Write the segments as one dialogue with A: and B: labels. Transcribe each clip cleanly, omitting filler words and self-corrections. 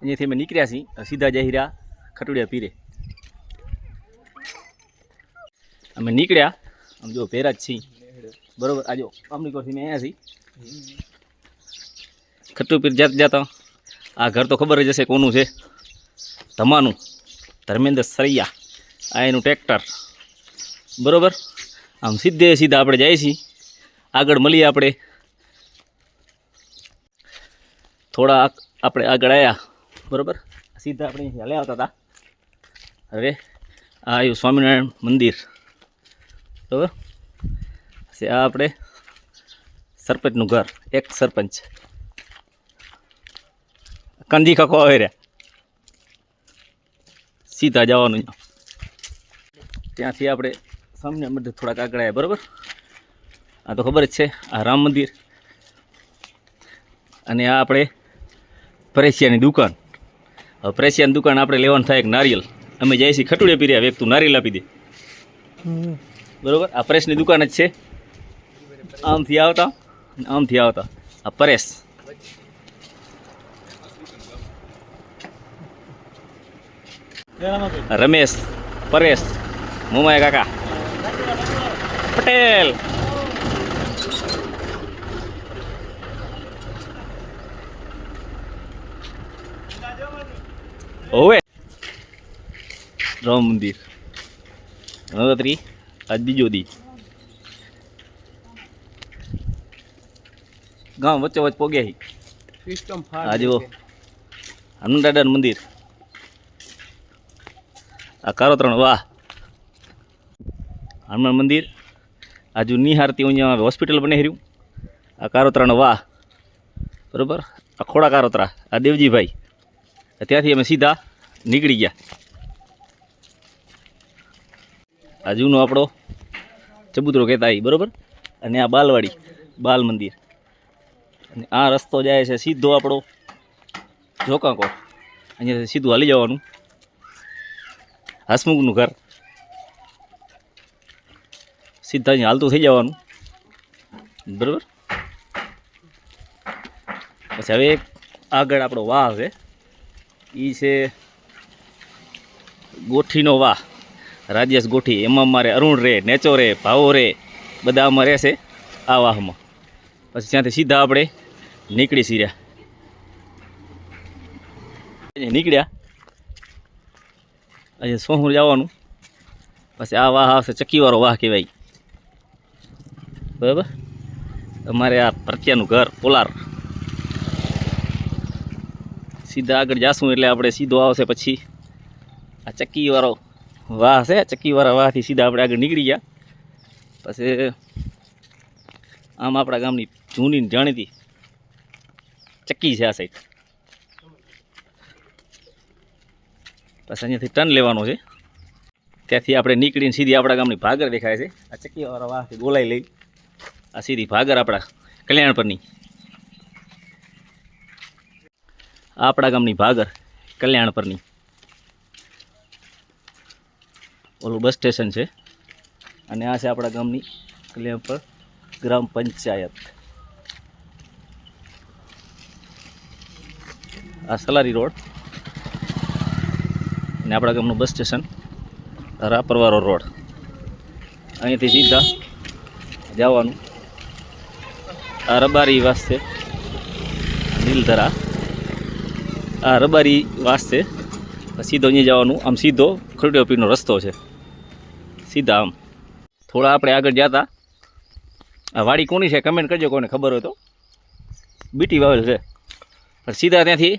A: અહીંયાથી અમે નીકળ્યા છીએ સીધા જઈ રહ્યા ખટુડિયા પીરે. અમે નીકળ્યા આમ જો ભેરા જ છીએ બરોબર. આ જો અમરીકોરથી મેં અહીંયા છીએ ખટુ પીર જાતા જાતા. આ ઘર તો ખબર જ હશે કોનું છે, ધમાનું ધર્મેન્દ્ર સરૈયા. આ એનું ટ્રેક્ટર બરોબર. આમ સીધે સીધા આપણે જઈએ છીએ, આગળ મળીએ આપણે. થોડા આપણે આગળ આવ્યા બરોબર, સીધા આપણે હાલ્યા આવતા હતા. હવે આ આવ્યું સ્વામિનારાયણ મંદિર બરાબર. આ આપણે સરપંચનું ઘર, એક સરપંચ કંજી ખખો આવે રહ્યા. સીધા જવાનું ત્યાંથી આપણે સ્વામિનારાયણ મંદિર થોડાક આગળ આવ્યા બરાબર. આ તો ખબર જ છે, આ રામ મંદિર. અને આ આપણે પ્રેસિયાની દુકાન. હવે પ્રેસિયાની દુકાન આપણે લેવાનું થાય એક નારિયેલ. અમે જઈએ છીએ ખટુડિયા પીર્યા, એક તું નારિયેલ આપી દે બરાબર. આ પ્રેસની દુકાન જ છે. આમથી આવતા આમથી આવતા આ પરેશ. રમેશ, પરેશ, મુમાય કાકા, પટેલ. ઓવે રામ મંદિર નવરાત્રી આજ બીજો દી. ગામ વચ્ચે વચ્ચે પોગ્યા સિસ્ટમ. આ જુઓ હનુમાન દાદાનું મંદિર. આ કારોતરણ વાહ હનુમાન મંદિર. આજુ નિહારતી અહીંયા હોસ્પિટલ બને રહ્યું. આ કારોતરણ વાહ બરાબર. આ ખોડા કારોતરા આ દેવજીભાઈ. ત્યાંથી અમે સીધા નીકળી ગયા. આ જૂનો આપણો ચબૂતરો કહેતા આવી બરાબર. અને આ બાલવાડી બાલ મંદિર. અને આ રસ્તો જાય છે સીધો આપણો જોકાંકો. અહીંયાથી સીધું હાલી જવાનું હસમુખનું ઘર. સીધા અહીંયા હાલતું થઈ જવાનું બરાબર. પછી હવે આગળ આપણો વાહ છે, એ છે ગોઠીનો વાહ. રાજેશ ગોઠી. એમાં અમારે અરુણ રે, નેચો રે, ભાવો રે બધા આમાં રહેશે આ વાહમાં. પછી ત્યાંથી સીધા આપણે નીકળી સીર્યા. નીકળ્યા અહીંયા સોહુર જવાનું. પછી આ વાહ આવશે ચક્કીવાળો વાહ કહેવાય બરાબર. અમારે આ પ્રત્યાનું ઘર પોલાર. સીધા આગળ જાશું એટલે આપણે સીધો આવશે પછી આ ચક્કીવાળો વાહ છે. ચક્કીવાળા વાહથી સીધા આપણે આગળ નીકળી ગયા. પછી આમ આપણા ગામની જૂની જાણીતી ચક્કી છે આ સાઈડ. પછી અહીંયાથી ટર્ન લેવાનો છે. ત્યાંથી આપણે નીકળીને સીધી આપણા ગામની ભાગર દેખાય છે. આ ચક્કીવાળા વાહથી બોલાવી લઈ આ સીધી ભાગર આપણા કલ્યાણ પરની. આપણા ગામની ભાગર કલ્યાણ પરની. ઓલું બસ સ્ટેશન છે. અને આ છે આપણા ગામની કલ્યાણ પર ગ્રામ પંચાયત. આ સલારી રોડ. અને આપણા ગામનું બસ સ્ટેશન રાપરવાળો રોડ. અહીંયાથી સીધા જવાનું આ રબારી વાસ છે, નીલધરા. આ રબારી વાસ છે. સીધો અહીંયા જવાનું. આમ સીધો ખટુડિયા પીરનો રસ્તો છે. સીધા આમ થોડા આપણે આગળ જતા. આ વાડી કોની છે કમેન્ટ કરજો કોને ખબર હોય તો. બીટી વાવેલ છે. પણ સીધા ત્યાંથી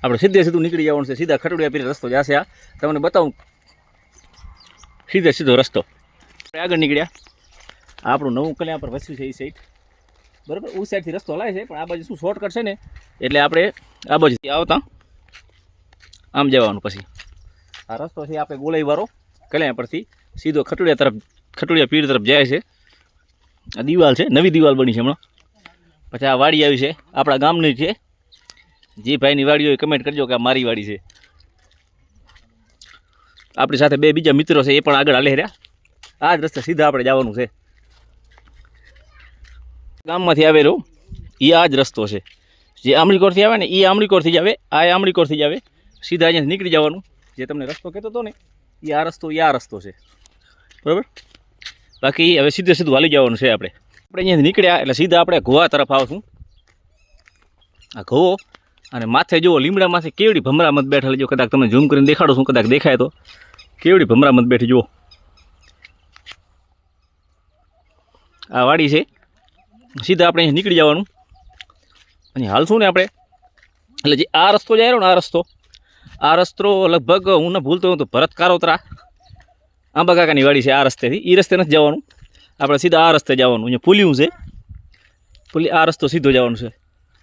A: આપણે સીધે સીધું નીકળી જવાનું છે. સીધા ખટુડિયા પીર રસ્તો જશે. આ તમને બતાવું સીધે સીધો રસ્તો. આપણે આગળ નીકળ્યા. આપણું નવું કલ્યાણ પર વસ્યું છે એ સાઈડ બરાબર. ઉસ સાઈડથી રસ્તો હલાય છે પણ આ બાજુ શું શોર્ટકટ છે ને એટલે આપણે આ બાજુથી આવતા આમ જવાનું. પછી આ રસ્તો છે આપણે ગોલાઈવાળો કલ્યાણ પરથી સીધો ખટુડિયા પીર તરફ જાય છે. આ દિવાલ છે, નવી દિવાલ બની છે હમણાં. પછી આ વાડી આવી છે આપણા ગામની છે. જે ભાઈની વાડી હોય કમેન્ટ કરજો કે આ મારી વાડી છે. આપણી સાથે બે બીજા મિત્રો છે એ પણ આગળ હાલે રહ્યા. આ જ રસ્તે સીધા આપણે જવાનું છે. ગામમાંથી આવેલો એ આ જ રસ્તો છે. જે આમળીકોરથી આવે ને એ આમળીકોરથી જ આવે, આ આમળીકોરથી જ આવે, સીધા અહીંયાથી નીકળી જવાનું. જે તમને રસ્તો કહેતો હતો ને એ આ રસ્તો છે, બરાબર. બાકી હવે સીધું હાલી જવાનું છે. આપણે અહીંયાથી નીકળ્યા એટલે સીધા આપણે ગોવા તરફ આવશું. આ ઘોવો અને માથે જુઓ લીમડામાંથી કેવડી ભમરામત બેઠેલી. જો કદાચ તમને ઝૂમ કરીને દેખાડું છું, કદાચ દેખાય તો કેવડી ભમરામત બેઠી જુઓ. આ વાડી છે. સીધા આપણે અહીંયા નીકળી જવાનું. અહીંયા હાલશું ને આપણે એટલે જે આ રસ્તો જાય રહ્યો ને આ રસ્તો લગભગ હું ન ભૂલતો હું તો ભરત કારોતરા આંબા કાકાની વાડી છે. આ રસ્તેથી એ રસ્તે નથી જવાનું, આપણે સીધા આ રસ્તે જવાનું. અહીંયા પુલિયું છે, આ રસ્તો સીધો જવાનું છે.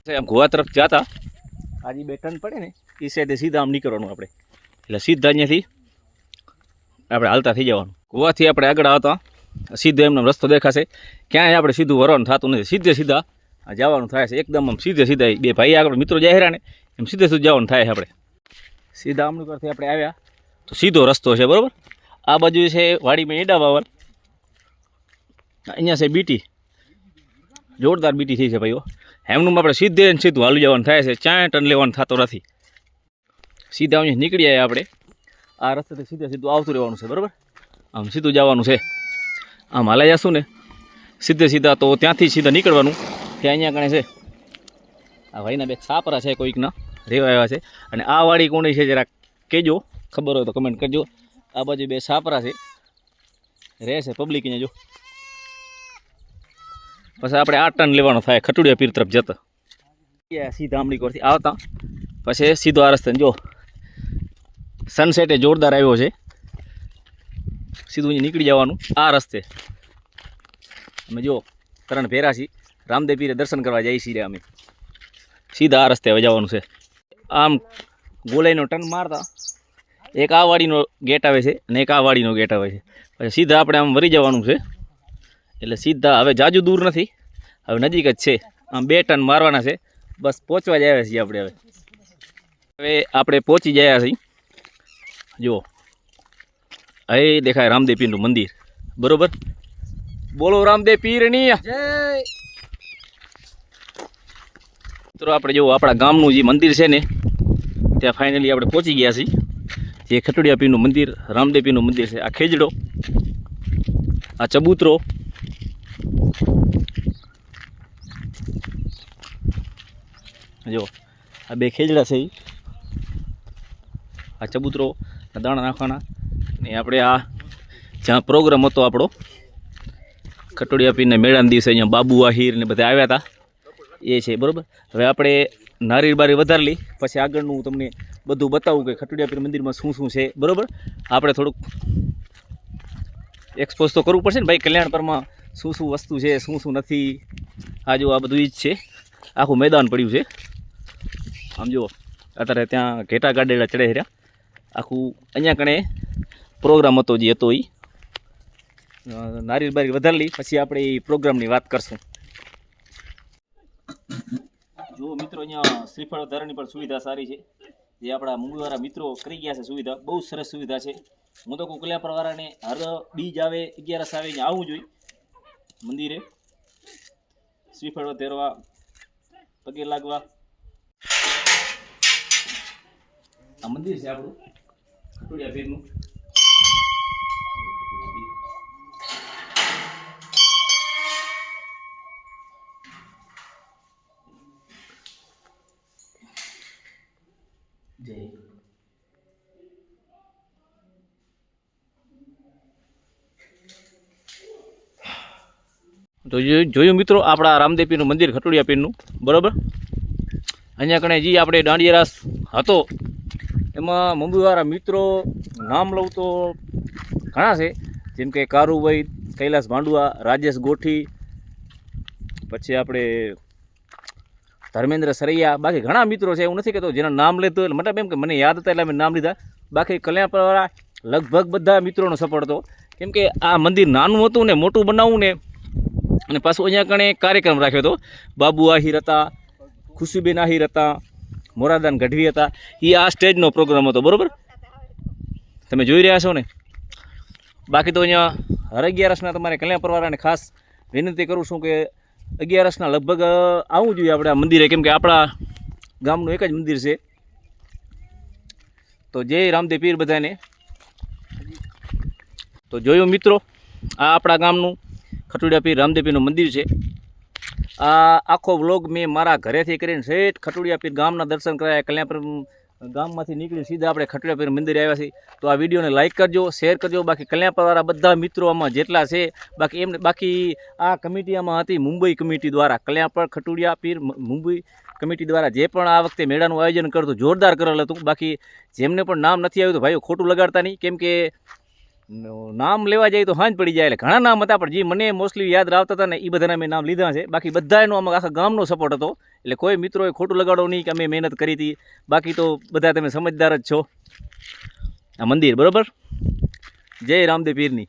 A: આમ ગોવા તરફ જતા આજે 2 ટન પડે ને એ સાઈડે સીધા આમ નીકળવાનું આપણે. એટલે સીધા અહીંયાથી આપણે હાલતા થઈ જવાનું. ગોવાથી આપણે આગળ આવતા સીધો એમનો રસ્તો દેખાશે. ક્યાંય આપણે સીધું વરવાનું થતું નથી, સીધે જવાનું થાય છે. એકદમ આમ સીધે 2 ભાઈ આગળ મિત્રો જાય રહ્યા ને એમ સીધે જવાનું થાય છે. આપણે સીધા આમણુકરથી આપણે આવ્યા તો સીધો રસ્તો છે, બરાબર. આ બાજુ છે વાડીમાં એડા વાવલ, અહીંયા છે બીટી, જોરદાર બીટી થઈ છે ભાઈઓ. એમનું આપણે સીધું હાલું જવાનું થાય છે. 4 ટન લેવાનું થતો નથી. સીધા અહીંયા નીકળી આવ્યા આપણે. આ રસ્તેથી સીધું આવતું રહેવાનું છે, બરાબર. આમ સીધું જવાનું છે. આમ હાલા જશું ને સીધા તો ત્યાંથી સીધા નીકળવાનું. ત્યાં અહીંયા કણે છે આ ભાઈના 2 છાપરા છે, કોઈકના રેવા આવ્યા છે. અને આ વાડી કોની છે જરા કહેજો, ખબર હોય તો કમેન્ટ કરજો. આ બાજુ 2 છાપરા છે, રહે છે પબ્લિક અહીંયા. જો પછી આપણે 8 ટન લેવાનો થાય ખટુડિયા પીર તરફ જતા. સીધા આમળીકોરથી આવતા પછી સીધો આ રસ્તે જો સનસેટે જોરદાર આવ્યો છે. સીધું અહીંયા નીકળી જવાનું. આ રસ્તે અમે જો કરણ ભેરાસી રામદેવ પીરે દર્શન કરવા જઈએ છીએ. અમે સીધા આ રસ્તે હવે જવાનું છે. આમ ગોલાઈનો ટર્ન મારતા એક આ વાડીનો ગેટ આવે છે અને એક આ વાડીનો ગેટ આવે છે. પછી સીધા આપણે આમ વળી જવાનું છે. એટલે સીધા હવે જાજુ દૂર નથી, હવે નજીક જ છે. આમ 2 ટર્ન મારવાના છે, બસ પહોંચવા જ આવ્યા છીએ આપણે. હવે આપણે પહોંચી ગયા છીએ. જુઓ અહીં દેખાય રામદેવ પીરનું મંદિર, બરોબર. બોલો રામદેવ પીરની જય. મિત્રો આપણે જો આપણા ગામનું જે મંદિર છે ને ત્યાં ફાઇનલી આપણે પહોંચી ગયા છીએ. જે ખટુડિયા પીરનું મંદિર, રામદેવ પીરનું મંદિર છે. આ ખેજડો, આ ચબૂતરો, જો આ 2 ખેજડા છે. આ ચબૂતરો, આ દાણા નાખવાના. ને આપણે આ જ્યાં પ્રોગ્રામ હતો આપણો ખટોડિયા પીરના મેળાના દિવસે અહીંયા બાબુ આહિર ને બધા આવ્યા હતા એ છે, બરાબર. હવે આપણે નારિયેળ બારી વધારેલી પછી આગળનું તમને બધું બતાવું કે ખટોડિયા પીર મંદિરમાં શું છે, બરાબર. આપણે થોડુંક એક્સપોઝ તો કરવું પડશે ને ભાઈ. કલ્યાણપરમાં શું વસ્તુ છે, શું નથી. આ જો આ બધું જ છે, આખું મેદાન પડ્યું છે. આમ જુઓ અત્યારે ત્યાં ઘેટા ગાડેલા ચડે રહ્યા. આખું અહીંયા કણે પ્રોગ્રામ હતો જે હતો એ નારિયેળ બારી વધારેલી પછી આપણે એ પ્રોગ્રામની વાત કરશું. જો મિત્રો અહીંયા શ્રીફળ વધારાની પણ સુવિધા સારી છે. જે આપણા મુંબઈવાળા મિત્રો કરી ગયા છે સુવિધા, બહુ સરસ સુવિધા છે. હું તો કહું કલ્યાણપરવાળાને હર બીજ આવે 11 આવે અહીંયા આવવું જોઈએ મંદિરે, શ્રીફળ વધારવા, પગે લાગવા. આ મંદિર છે આપણું ખટોડિયા પીરનું. જય. તો જોયું મિત્રો આપણા રામદેવ પીરનું મંદિર ખટોડિયા પીરનું, બરાબર. અહીંયા કણે જે આપણે દાંડિયા રાસ હતો એમાં મુંબઈવાળા મિત્રો નામ લઉં તો ઘણા છે. જેમ કે કારુભાઈ, કૈલાસ ભાંડુઆ, રાજેશ ગોઠી, પછી આપણે ધર્મેન્દ્ર સરૈયા, બાકી ઘણા મિત્રો છે. એવું નથી કહેતો જેના નામ લેતો એટલે મતલબ એમ કે મને યાદ હતા એટલે મેં નામ લીધા. બાકી કલ્યાણપરવાળા લગભગ બધા મિત્રોનો સપોર્ટ હતો. કેમ કે આ મંદિર નાનું હતું ને મોટું બનાવવું ને, અને પાછું અહીંયા કણે કાર્યક્રમ રાખ્યો હતો. બાબુ આહિર હતા, ખુશીબેન આહિર હતા, મોરાદાન ગઢવી હતા. એ આ સ્ટેજનો પ્રોગ્રામ હતો, બરાબર. તમે જોઈ રહ્યા છો ને. બાકી તો અહીંયા હર 11 તમારે કલ્યાણપરવાળાને ખાસ વિનંતી કરું છું કે 11 લગભગ આવવું જોઈએ આપણે આ મંદિરે. કેમ કે આપણા ગામનું એક જ મંદિર છે. તો જય રામદેવ પીર બધાને. તો જોયું મિત્રો, આ આપણા ગામનું ખટુડિયા પીર રામદેવ પીરનું મંદિર છે. આ આખો વ્લોગ મેં મારા ઘરેથી કરીને શેઠ ખટુડિયા પીર ગામના દર્શન કરાયા. કલ્યાણપુર ગામમાંથી નીકળી સીધા આપણે ખટુડિયા પીર મંદિરે આવ્યા છીએ. તો આ વિડીયોને લાઇક કરજો, શેર કરજો. બાકી કલ્યાણપુરવાળા બધા મિત્રો આમાં જેટલા છે, બાકી આ કમિટી આમાં હતી મુંબઈ કમિટી દ્વારા. કલ્યાણપુર ખટુડિયા પીર મુંબઈ કમિટી દ્વારા જે પણ આ વખતે મેળાનું આયોજન કરતું જોરદાર કરેલ હતું. બાકી જેમને પણ નામ નથી આવ્યું તો ભાઈઓ ખોટું લગાડતા નહીં, કેમ કે નામ લેવા જાય તો હાંજ પડી જાય. એટલે ઘણા નામ હતા, પણ જે મને મોસ્ટલી યાદ આવતા હતા ને એ બધાના મેં નામ લીધા છે. બાકી બધાનો આમાં આખા ગામનો સપોર્ટ હતો. એટલે કોઈ મિત્રોએ ખોટું લગાડો નહીં કે અમે મહેનત કરી હતી. બાકી તો બધા તમે સમજદાર જ છો. આ મંદિર બરાબર. જય રામદેવ પીરની.